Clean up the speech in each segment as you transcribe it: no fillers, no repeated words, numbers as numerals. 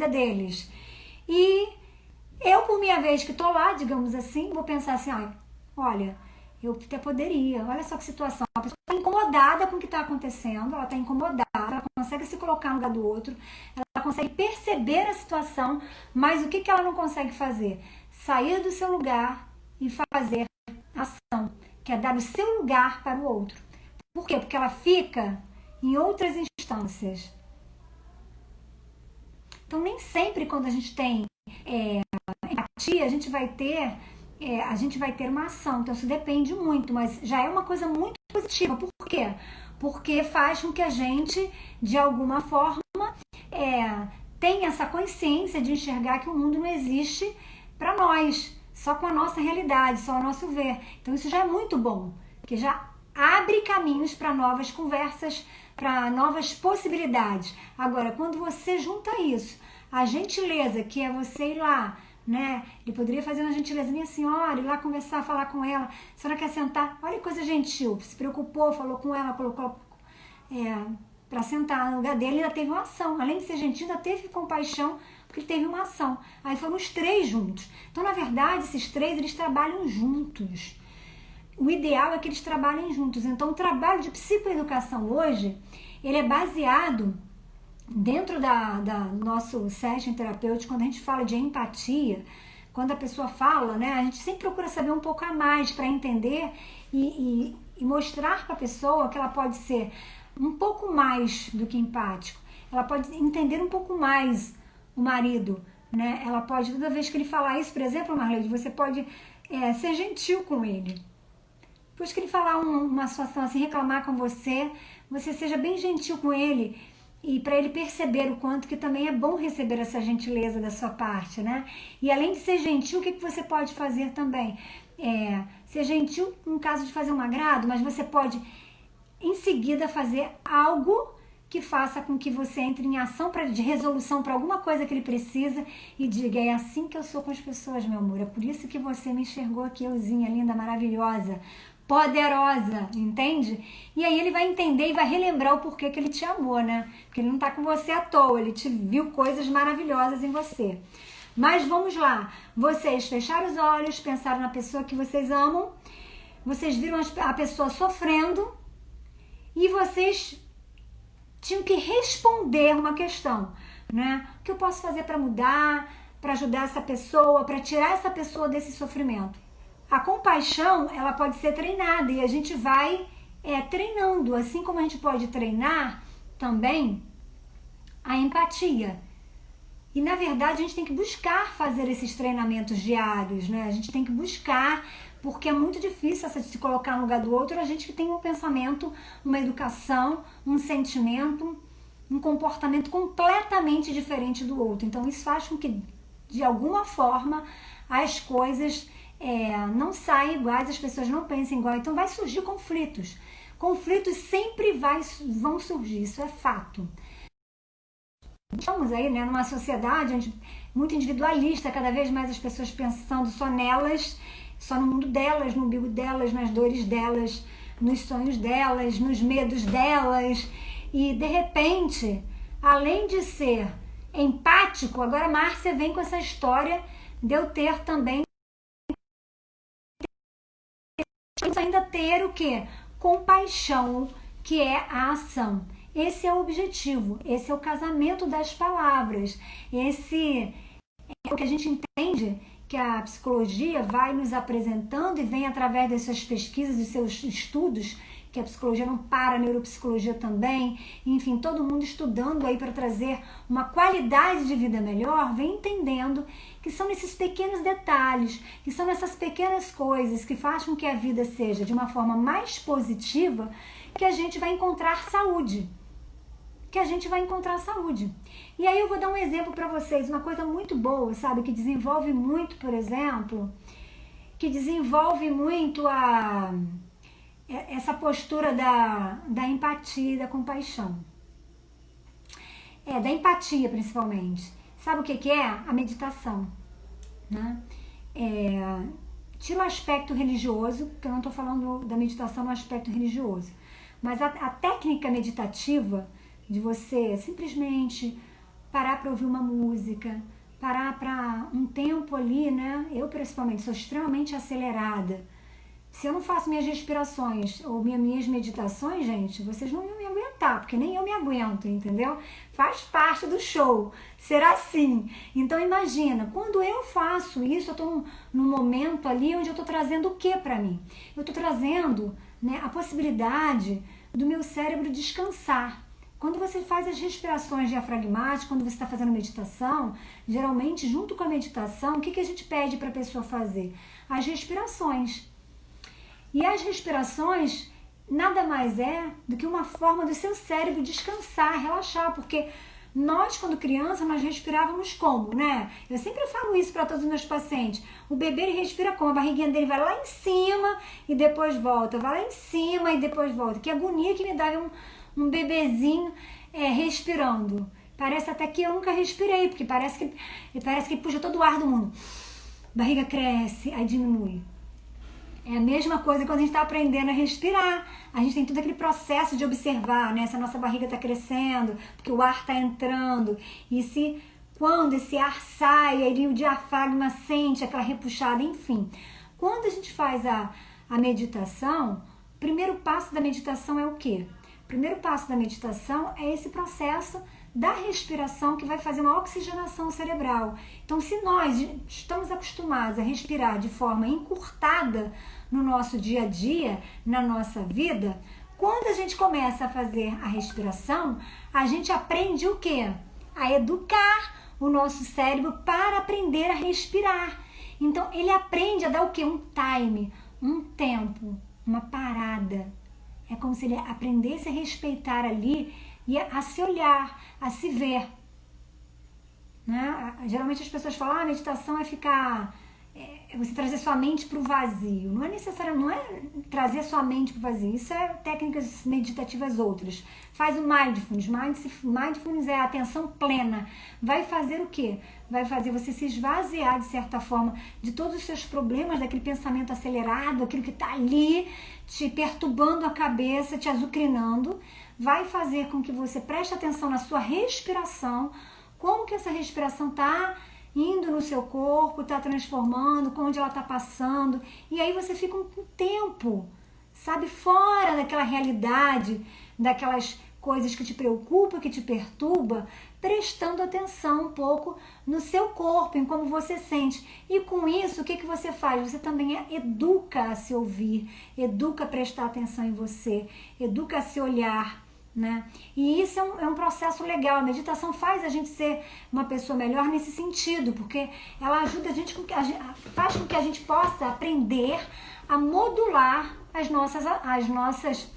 vida deles. E eu, por minha vez, que tô lá, digamos assim, vou pensar assim, olha, eu até poderia, olha só que situação. A pessoa está incomodada com o que está acontecendo, ela está incomodada, ela consegue se colocar no lugar do outro, ela consegue perceber a situação, mas o que ela não consegue fazer? Sair do seu lugar e fazer ação, que é dar o seu lugar para o outro. Por quê? Porque ela fica em outras instâncias. Então, nem sempre quando a gente tem empatia, a gente vai ter uma ação. Então, isso depende muito, mas já é uma coisa muito positiva. Por quê? Porque faz com que a gente, de alguma forma, tenha essa consciência de enxergar que o mundo não existe para nós, só com a nossa realidade, só o nosso ver. Então, isso já é muito bom, porque já abre caminhos para novas conversas, para novas possibilidades. Agora, quando você junta isso, a gentileza, que é você ir lá, né? Ele poderia fazer uma gentileza, minha senhora, ir lá conversar, falar com ela. A senhora quer sentar? Olha que coisa gentil, se preocupou, falou com ela, colocou para sentar no lugar dele, ainda teve uma ação. Além de ser gentil, ainda teve compaixão, porque ele teve uma ação. Aí foram os três juntos. Então, na verdade, esses três, eles trabalham juntos. O ideal é que eles trabalhem juntos. Então, o trabalho de psicoeducação hoje, ele é baseado dentro da nosso session terapêutico, quando a gente fala de empatia, quando a pessoa fala, né, a gente sempre procura saber um pouco a mais para entender e mostrar para a pessoa que ela pode ser um pouco mais do que empático. Ela pode entender um pouco mais o marido, né? Ela pode, toda vez que ele falar isso, por exemplo, Marlene, você pode ser gentil com ele. Depois que ele falar uma situação assim, reclamar com você seja bem gentil com ele, e para ele perceber o quanto que também é bom receber essa gentileza da sua parte, né? E além de ser gentil, o que você pode fazer também? Ser gentil no caso de fazer um agrado, mas você pode, em seguida, fazer algo que faça com que você entre em ação de resolução para alguma coisa que ele precisa e diga, é assim que eu sou com as pessoas, meu amor, é por isso que você me enxergou aqui, euzinha, linda, maravilhosa, poderosa, entende? E aí ele vai entender e vai relembrar o porquê que ele te amou, né? Porque ele não tá com você à toa, ele te viu coisas maravilhosas em você. Mas vamos lá, vocês fecharam os olhos, pensaram na pessoa que vocês amam, vocês viram a pessoa sofrendo e vocês tinham que responder uma questão, né? O que eu posso fazer para mudar, para ajudar essa pessoa, para tirar essa pessoa desse sofrimento? A compaixão, ela pode ser treinada e a gente vai treinando, assim como a gente pode treinar também a empatia. E, na verdade, a gente tem que buscar fazer esses treinamentos diários, né? A gente tem que buscar, porque é muito difícil se colocar no lugar do outro, a gente que tem um pensamento, uma educação, um sentimento, um comportamento completamente diferente do outro. Então, isso faz com que, de alguma forma, as coisas não saem iguais, as pessoas não pensem igual. Então, vai surgir conflitos. Conflitos sempre vão surgir, isso é fato. Estamos aí, né, numa sociedade muito individualista, cada vez mais as pessoas pensando só nelas, só no mundo delas, no umbigo delas, nas dores delas, nos sonhos delas, nos medos delas. E, de repente, além de ser empático, agora a Márcia vem com essa história de eu ter também ainda ter o quê? Compaixão, que é a ação. Esse é o objetivo, esse é o casamento das palavras. Esse é o que a gente entende que a psicologia vai nos apresentando e vem através das suas pesquisas e seus estudos, que a psicologia não para, a neuropsicologia também, enfim, todo mundo estudando aí para trazer uma qualidade de vida melhor, vem entendendo que são esses pequenos detalhes, que são essas pequenas coisas que fazem com que a vida seja de uma forma mais positiva, que a gente vai encontrar saúde. E aí eu vou dar um exemplo para vocês, uma coisa muito boa, sabe, que desenvolve muito, por exemplo, essa postura da empatia e da compaixão. Da empatia, principalmente. Sabe o que é? A meditação, né? Tira o aspecto religioso, porque eu não estou falando da meditação no aspecto religioso, mas a técnica meditativa de você simplesmente parar para ouvir uma música, parar para um tempo ali, né? Eu, principalmente, sou extremamente acelerada. Se eu não faço minhas respirações ou minhas meditações, gente, vocês não iam me aguentar, porque nem eu me aguento, entendeu? Faz parte do show, será assim. Então imagina, quando eu faço isso, eu estou num momento ali onde eu estou trazendo o que para mim? Eu estou trazendo, né, a possibilidade do meu cérebro descansar. Quando você faz as respirações diafragmáticas, quando você está fazendo meditação, geralmente junto com a meditação, o que a gente pede para a pessoa fazer? As respirações. E as respirações nada mais é do que uma forma do seu cérebro descansar, relaxar, porque nós, quando criança, nós respirávamos como, né? Eu sempre falo isso para todos os meus pacientes. O bebê ele respira como? A barriguinha dele vai lá em cima e depois volta, vai lá em cima e depois volta. Que agonia que me dá um bebezinho respirando. Parece até que eu nunca respirei, porque parece que puxa todo o ar do mundo. Barriga cresce, aí diminui. É a mesma coisa quando a gente está aprendendo a respirar. A gente tem todo aquele processo de observar, né? Se a nossa barriga está crescendo, porque o ar está entrando. E quando esse ar sai, aí o diafragma sente aquela repuxada, enfim. Quando a gente faz a meditação, o primeiro passo da meditação é o quê? O primeiro passo da meditação é esse processo da respiração que vai fazer uma oxigenação cerebral. Então, se nós estamos acostumados a respirar de forma encurtada no nosso dia a dia, na nossa vida, quando a gente começa a fazer a respiração, a gente aprende o quê? A educar o nosso cérebro para aprender a respirar. Então, ele aprende a dar o quê? Um time, um tempo, uma parada. É como se ele aprendesse a respeitar ali e a se olhar, a se ver. Né? Geralmente as pessoas falam, a meditação é você trazer sua mente para o vazio. Não é necessário, não é trazer sua mente para o vazio. Isso é técnicas meditativas outras. Faz o mindfulness. Mindfulness é a atenção plena. Vai fazer o quê? Vai fazer você se esvaziar, de certa forma, de todos os seus problemas, daquele pensamento acelerado, aquilo que está ali te perturbando a cabeça, te azucrinando. Vai fazer com que você preste atenção na sua respiração, como que essa respiração está indo no seu corpo, está transformando, onde ela está passando, e aí você fica um tempo, sabe, fora daquela realidade, daquelas coisas que te preocupam, que te perturbam, prestando atenção um pouco no seu corpo, em como você sente. E com isso, o que você faz? Você também educa a se ouvir, educa a prestar atenção em você, educa a se olhar, né? E isso é um processo legal. A meditação faz a gente ser uma pessoa melhor nesse sentido, porque ela ajuda a gente, faz com que a gente possa aprender a modular as nossas,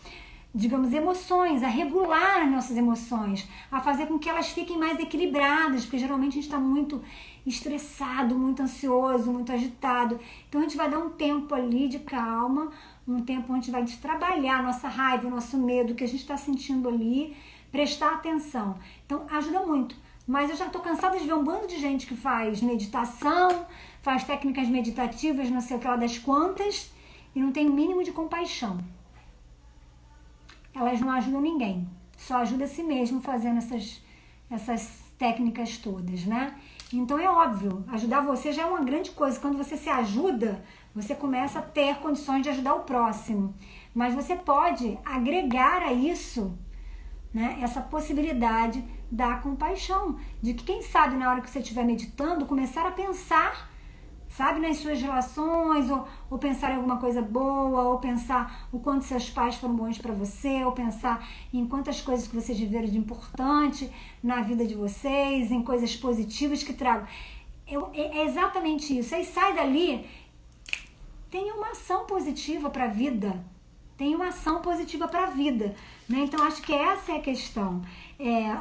digamos, emoções, a regular as nossas emoções, a fazer com que elas fiquem mais equilibradas, porque geralmente a gente está muito estressado, muito ansioso, muito agitado. Então a gente vai dar um tempo ali de calma, um tempo onde a gente vai trabalhar a nossa raiva, o nosso medo, que a gente está sentindo ali, prestar atenção. Então ajuda muito. Mas eu já estou cansada de ver um bando de gente que faz meditação, faz técnicas meditativas, não sei o que lá das quantas, e não tem o mínimo de compaixão. Elas não ajudam ninguém, só ajuda a si mesmo fazendo essas técnicas todas, né? Então é óbvio, ajudar você já é uma grande coisa. Quando você se ajuda, você começa a ter condições de ajudar o próximo. Mas você pode agregar a isso, né, essa possibilidade da compaixão, de que quem sabe na hora que você estiver meditando, começar a pensar, sabe, nas suas relações, ou pensar em alguma coisa boa, ou pensar o quanto seus pais foram bons para você, ou pensar em quantas coisas que vocês viveram de importante na vida de vocês, em coisas positivas que tragam. É exatamente isso. Aí sai dali, tem uma ação positiva para a vida. Tem uma ação positiva para a vida, né? Então acho que essa é a questão.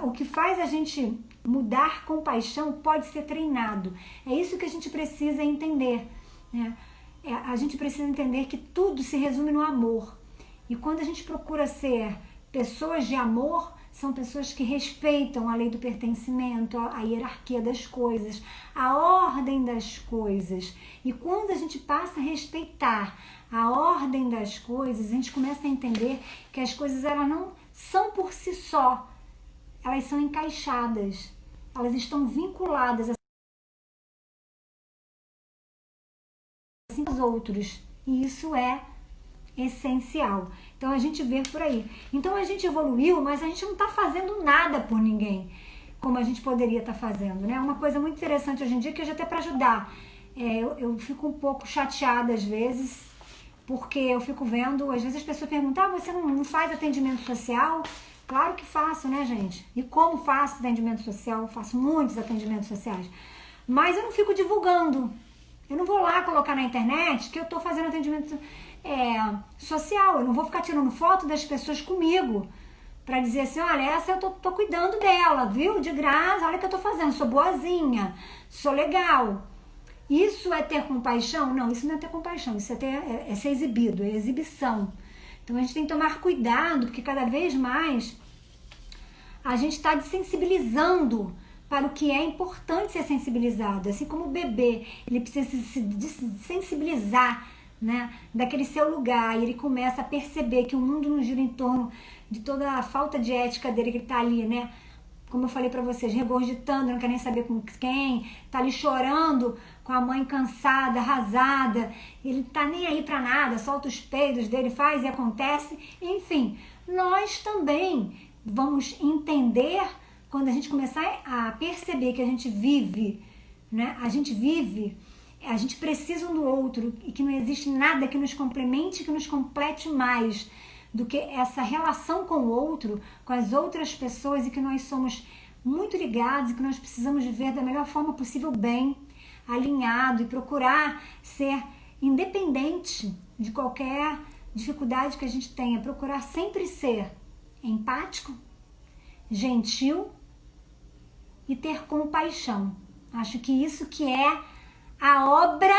O que faz a gente mudar com paixão pode ser treinado. É isso que a gente precisa entender, né? A gente precisa entender que tudo se resume no amor. E quando a gente procura ser pessoas de amor, são pessoas que respeitam a lei do pertencimento, a hierarquia das coisas, a ordem das coisas. E quando a gente passa a respeitar a ordem das coisas, a gente começa a entender que as coisas elas não são por si só, elas são encaixadas. elas estão vinculadas assim aos outros. E isso é essencial. Então a gente vê por aí. Então a gente evoluiu, mas a gente não está fazendo nada por ninguém, como a gente poderia estar fazendo, né? Uma coisa muito interessante hoje em dia, que hoje até para ajudar, eu fico um pouco chateada às vezes, porque eu fico vendo, às vezes as pessoas perguntam, você não faz atendimento social? Claro que faço, né, gente? E como faço atendimento social? Eu faço muitos atendimentos sociais, mas eu não fico divulgando. Eu não vou lá colocar na internet que eu estou fazendo atendimento social. Eu não vou ficar tirando foto das pessoas comigo para dizer assim, olha, essa eu tô cuidando dela, viu? De graça, olha o que eu tô fazendo, sou boazinha, sou legal. Isso é ter compaixão? Não, isso não é ter compaixão, isso é ser exibido, é exibição. Então a gente tem que tomar cuidado, porque cada vez mais a gente está desensibilizando para o que é importante ser sensibilizado. Assim como o bebê, ele precisa se sensibilizar, né, daquele seu lugar, e ele começa a perceber que o mundo não gira em torno de toda a falta de ética dele, que ele tá ali, né, como eu falei pra vocês, regurgitando, não quer nem saber com quem, tá ali chorando com a mãe cansada, arrasada, ele tá nem aí pra nada, solta os peidos dele, faz e acontece, enfim, nós também vamos entender quando a gente começar a perceber que a gente vive, né, a gente precisa um do outro e que não existe nada que nos complemente, que nos complete mais do que essa relação com o outro, com as outras pessoas, e que nós somos muito ligados e que nós precisamos viver da melhor forma possível, bem, alinhado, e procurar ser independente de qualquer dificuldade que a gente tenha, procurar sempre ser empático, gentil e ter compaixão. Acho que isso que é a obra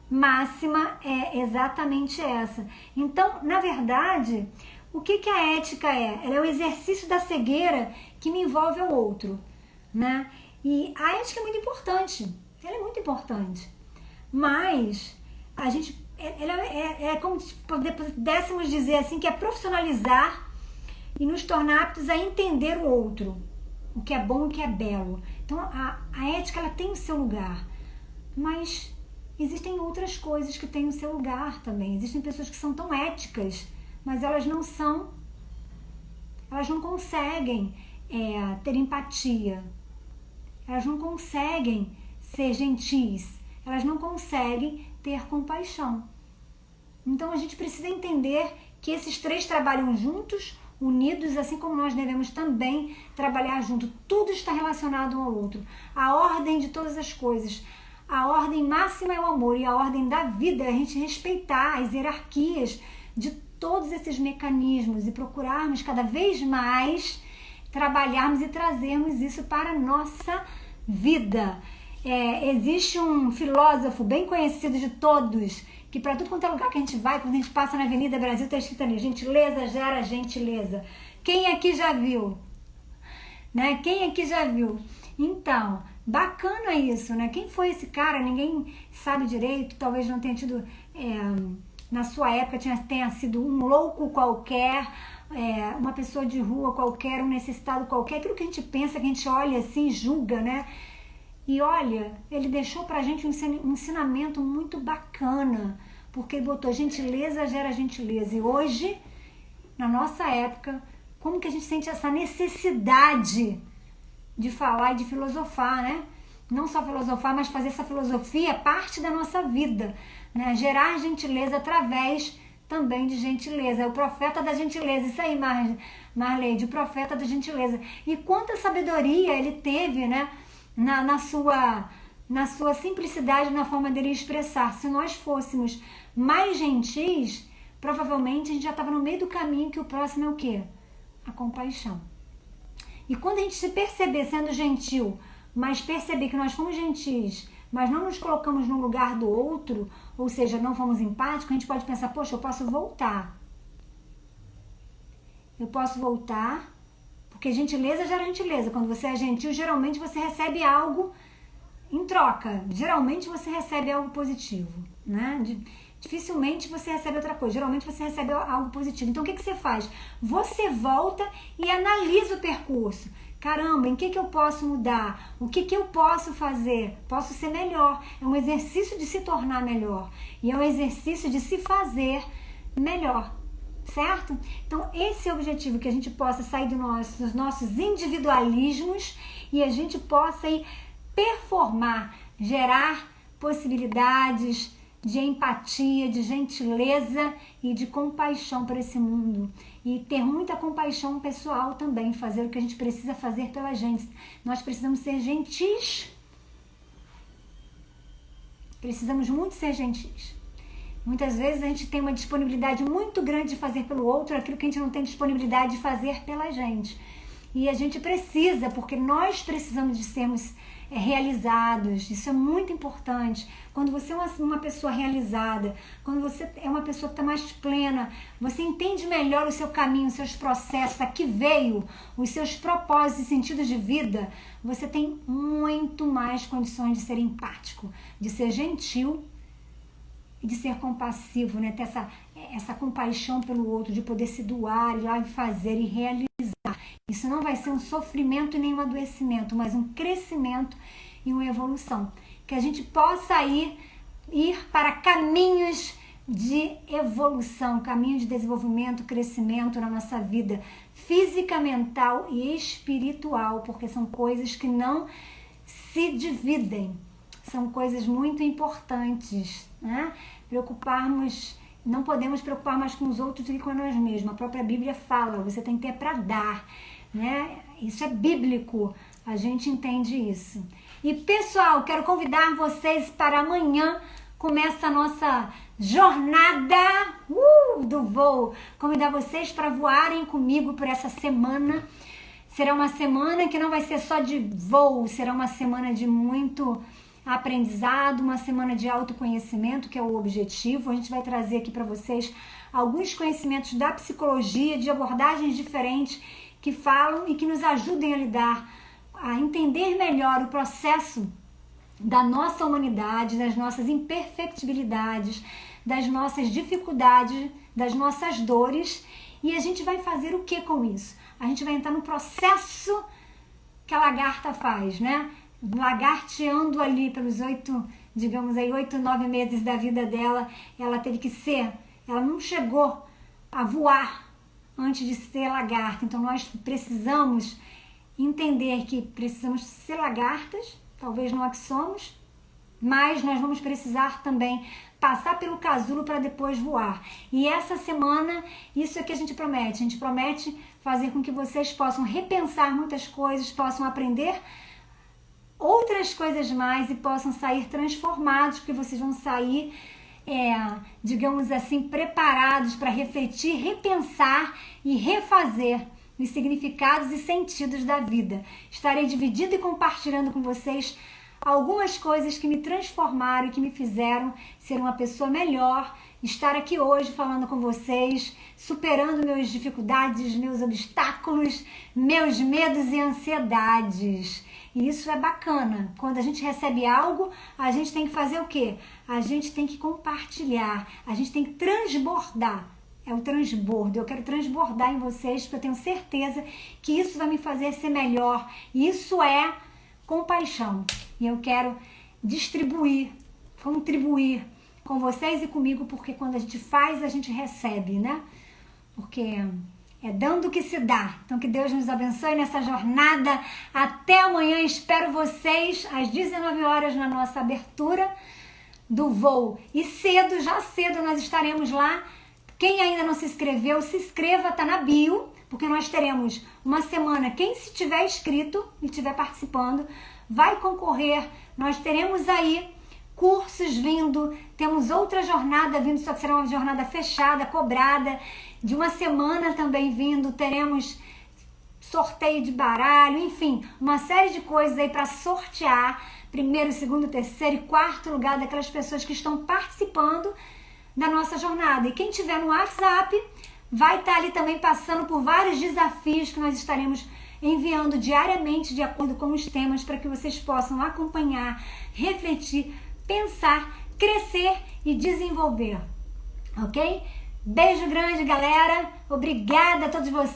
máxima, é exatamente essa. Então, na verdade, o que a ética é? Ela é o exercício da cegueira que me envolve ao outro, né? E a ética é muito importante, ela é muito importante, mas a gente, ela é como se pudéssemos dizer assim, que é profissionalizar e nos tornar aptos a entender o outro, o que é bom e o que é belo. Então, a ética, ela tem o seu lugar, mas existem outras coisas que têm o seu lugar também. Existem pessoas que são tão éticas, mas elas não conseguem ter empatia, elas não conseguem ser gentis, elas não conseguem ter compaixão. Então a gente precisa entender que esses três trabalham juntos, unidos, assim como nós devemos também trabalhar junto. Tudo está relacionado um ao outro. A ordem de todas as coisas, a ordem máxima é o amor, e a ordem da vida é a gente respeitar as hierarquias de todos esses mecanismos e procurarmos cada vez mais trabalharmos e trazermos isso para a nossa vida. Existe um filósofo bem conhecido de todos, que para tudo quanto é lugar que a gente vai, quando a gente passa na Avenida Brasil, está escrito ali, gentileza gera gentileza. Quem aqui já viu? Né? Quem aqui já viu? Então, bacana isso, né? Quem foi esse cara? Ninguém sabe direito, talvez não tenha tido, na sua época tenha sido um louco qualquer, uma pessoa de rua qualquer, um necessitado qualquer, aquilo que a gente pensa, que a gente olha assim, julga, né? E olha, ele deixou pra gente um ensinamento muito bacana, porque ele botou gentileza gera gentileza. E hoje, na nossa época, como que a gente sente essa necessidade de falar e de filosofar, né? Não só filosofar, mas fazer essa filosofia parte da nossa vida, né? Gerar gentileza através também de gentileza. É o profeta da gentileza, isso aí, Marleide, o profeta da gentileza. E quanta sabedoria ele teve, né? Na sua simplicidade, na forma dele expressar. Se nós fôssemos mais gentis, provavelmente a gente já estava no meio do caminho, que o próximo é o quê? A compaixão. E quando a gente se perceber sendo gentil, mas perceber que nós fomos gentis, mas não nos colocamos no lugar do outro, ou seja, não fomos empáticos, a gente pode pensar, poxa, eu posso voltar. Eu posso voltar, porque gentileza gera gentileza. Quando você é gentil, geralmente você recebe algo em troca. Geralmente você recebe algo positivo, né? Dificilmente você recebe outra coisa. Geralmente você recebe algo positivo. Então o que você faz? Você volta e analisa o percurso. caramba, em que eu posso mudar? O que eu posso fazer? Posso ser melhor. É um exercício de se tornar melhor. E é um exercício de se fazer melhor. Certo? Então, esse é o objetivo, que a gente possa sair dos nossos individualismos e a gente possa aí performar, gerar possibilidades de empatia, de gentileza e de compaixão para esse mundo. E ter muita compaixão pessoal também, fazer o que a gente precisa fazer pela gente. Nós precisamos ser gentis. Precisamos muito ser gentis. Muitas vezes a gente tem uma disponibilidade muito grande de fazer pelo outro aquilo que a gente não tem disponibilidade de fazer pela gente. E a gente precisa, porque nós precisamos de sermos realizados. Isso é muito importante. Quando você é uma pessoa realizada, quando você é uma pessoa que está mais plena, você entende melhor o seu caminho, os seus processos, a que veio, os seus propósitos e sentidos de vida, você tem muito mais condições de ser empático, de ser gentil, de ser compassivo, né? Ter essa compaixão pelo outro, de poder se doar, ir lá e fazer e realizar. Isso não vai ser um sofrimento e nem um adoecimento, mas um crescimento e uma evolução. Que a gente possa ir para caminhos de evolução, caminho de desenvolvimento, crescimento na nossa vida física, mental e espiritual, porque são coisas que não se dividem. São coisas muito importantes, né? Não podemos preocupar mais com os outros do que com nós mesmos. A própria Bíblia fala, você tem que ter para dar, né? Isso é bíblico, a gente entende isso. E pessoal, quero convidar vocês para amanhã, começa a nossa jornada do voo. Convidar vocês para voarem comigo por essa semana. Será uma semana que não vai ser só de voo, será uma semana de muito aprendizado, uma semana de autoconhecimento, que é o objetivo. A gente vai trazer aqui para vocês alguns conhecimentos da psicologia, de abordagens diferentes que falam e que nos ajudem a lidar, a entender melhor o processo da nossa humanidade, das nossas imperfectibilidades, das nossas dificuldades, das nossas dores. E a gente vai fazer o que com isso? A gente vai entrar no processo que a lagarta faz, né? Lagarteando ali pelos 8, 9 meses da vida dela, ela não chegou a voar antes de ser lagarta. Então nós precisamos entender que precisamos ser lagartas, talvez não a que somos, mas nós vamos precisar também passar pelo casulo para depois voar. E essa semana, isso é que a gente promete fazer com que vocês possam repensar muitas coisas, possam aprender outras coisas mais e possam sair transformados, porque vocês vão sair, preparados para refletir, repensar e refazer os significados e sentidos da vida. Estarei dividindo e compartilhando com vocês algumas coisas que me transformaram e que me fizeram ser uma pessoa melhor, estar aqui hoje falando com vocês, superando minhas dificuldades, meus obstáculos, meus medos e ansiedades. E isso é bacana. Quando a gente recebe algo, a gente tem que fazer o quê? A gente tem que compartilhar, a gente tem que transbordar. É o transbordo. Eu quero transbordar em vocês, porque eu tenho certeza que isso vai me fazer ser melhor. Isso é compaixão. E eu quero contribuir com vocês e comigo, porque quando a gente faz, a gente recebe, né? Porque é dando que se dá. Então que Deus nos abençoe nessa jornada. Até amanhã, espero vocês às 19 horas na nossa abertura do voo. E já cedo nós estaremos lá. Quem ainda não se inscreveu, se inscreva, tá na bio, porque nós teremos uma semana. Quem se tiver inscrito e estiver participando, vai concorrer. Nós teremos aí cursos vindo, temos outra jornada vindo, só que será uma jornada fechada, cobrada, de uma semana também vindo. Teremos sorteio de baralho, enfim, uma série de coisas aí para sortear. Primeiro, segundo, terceiro e quarto lugar daquelas pessoas que estão participando da nossa jornada. E quem tiver no WhatsApp vai estar ali também passando por vários desafios que nós estaremos enviando diariamente de acordo com os temas, para que vocês possam acompanhar, refletir, pensar, crescer e desenvolver. Ok? Beijo grande, galera. Obrigada a todos vocês.